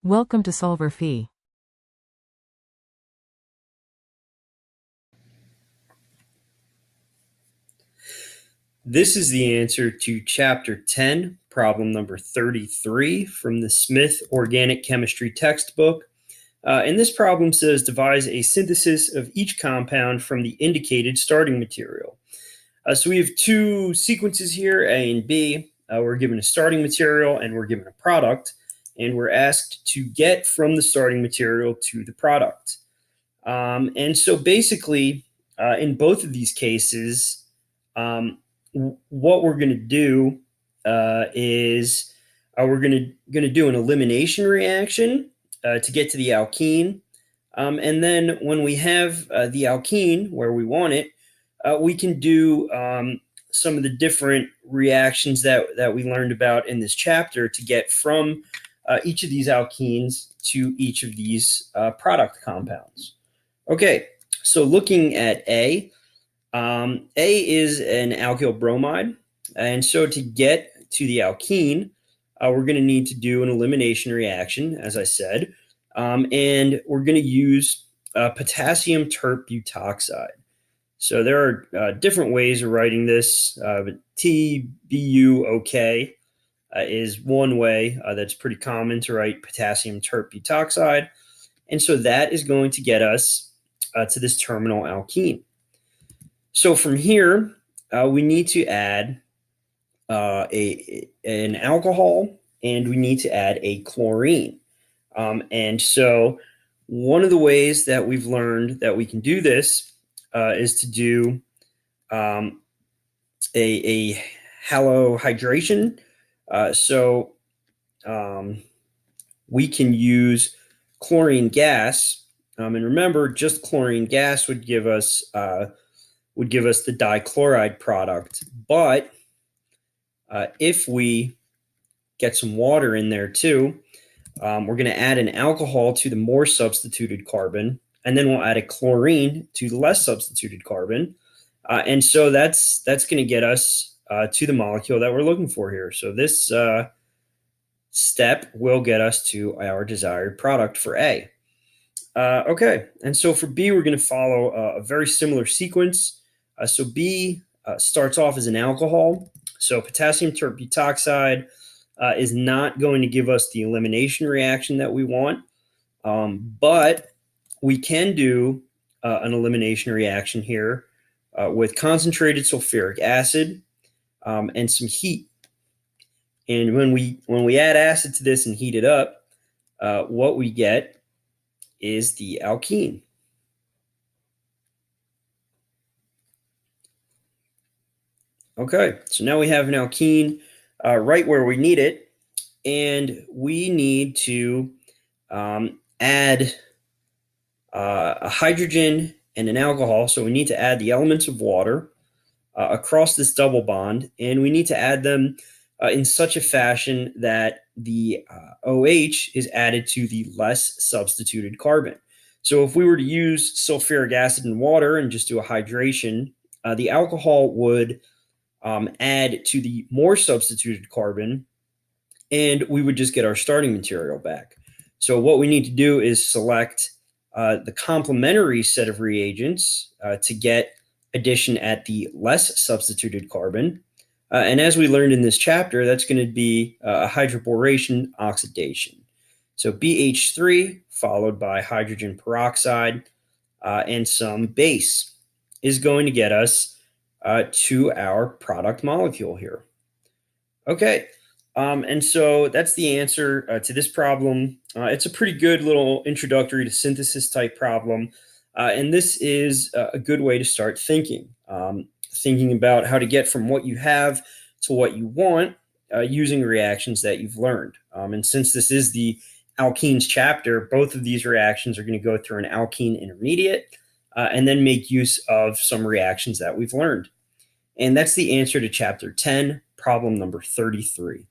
Welcome to solverfy. This is the answer to Chapter 10, problem number 33 from the Smith Organic Chemistry textbook. And this problem says devise a synthesis of each compound from the indicated starting material. So we have two sequences here, A and B. We're given a starting material and we're given a product, and we're asked to get from the starting material to the product. And so basically, in both of these cases, what we're going to do is we're going to do an elimination reaction to get to the alkene. And then when we have the alkene where we want it, we can do some of the different reactions that we learned about in this chapter to get from each of these alkenes to each of these product compounds. Okay, so looking at A is an alkyl bromide. And so to get to the alkene, we're going to need to do an elimination reaction, as I said. And we're going to use potassium tert butoxide. So there are different ways of writing this. But TBUOK is one way that's pretty common to write potassium tert butoxide. And so that is going to get us to this terminal alkene. So from here, we need to add an alcohol, and we need to add a chlorine. And so one of the ways that we've learned that we can do this is to do a halohydration. So we can use chlorine gas. And remember, just chlorine gas would give us the dichloride product. But if we get some water in there too, we're going to add an alcohol to the more substituted carbon, and then we'll add a chlorine to the less substituted carbon. And so that's going to get us to the molecule that we're looking for here. So this step will get us to our desired product for A. Okay, and so for B, we're going to follow a very similar sequence. So B starts off as an alcohol. So potassium tert butoxide is not going to give us the elimination reaction that we want, but we can do an elimination reaction here with concentrated sulfuric acid and some heat. And when we add acid to this and heat it up, what we get is the alkene. Okay, so now we have an alkene right where we need it, and we need to add a hydrogen and an alcohol. So we need to add the elements of water across this double bond, and we need to add them in such a fashion that the OH is added to the less substituted carbon. So if we were to use sulfuric acid and water and just do a hydration, the alcohol would add to the more substituted carbon, and we would just get our starting material back. So what we need to do is select the complementary set of reagents to get addition at the less substituted carbon. And as we learned in this chapter, that's going to be a hydroboration oxidation. So BH3 followed by hydrogen peroxide and some base is going to get us to our product molecule here. Okay, and so that's the answer to this problem. It's a pretty good little introductory to synthesis type problem, and this is a good way to start thinking about how to get from what you have to what you want using reactions that you've learned. And since this is the alkenes chapter, both of these reactions are going to go through an alkene intermediate and then make use of some reactions that we've learned. And that's the answer to chapter 10, problem number 33.